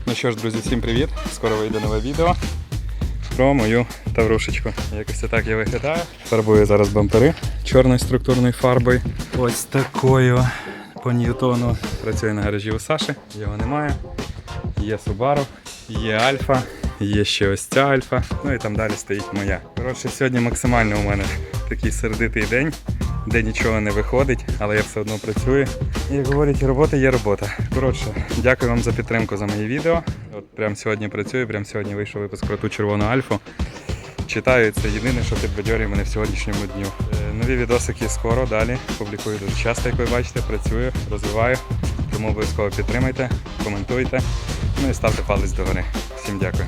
Ну що ж, друзі, всім привіт! Скоро вийде нове відео про мою таврушечку. Якось це так я виглядаю. Фарбую зараз бампери чорною структурною фарбою. Ось такою по Ньютону. Працює на гаражі у Саші, його немає. Є Subaru, є Альфа, є ще ось ця Альфа, ну і там далі стоїть моя. Коротше, сьогодні максимально у мене такий сердитий день, де нічого не виходить, але я все одно працюю. І як говорять, робота є робота. Коротше, дякую вам за підтримку за мої відео. От прямо сьогодні працюю, прямо сьогодні вийшов випуск про ту червону Альфу. Читаю, це єдине, що підбадьорює мене в сьогоднішньому дню. Нові відосики скоро, далі. Публікую дуже часто, як ви бачите, працюю, розвиваю. Тому обов'язково підтримайте, коментуйте, ну і ставте палець догори. Всім дякую.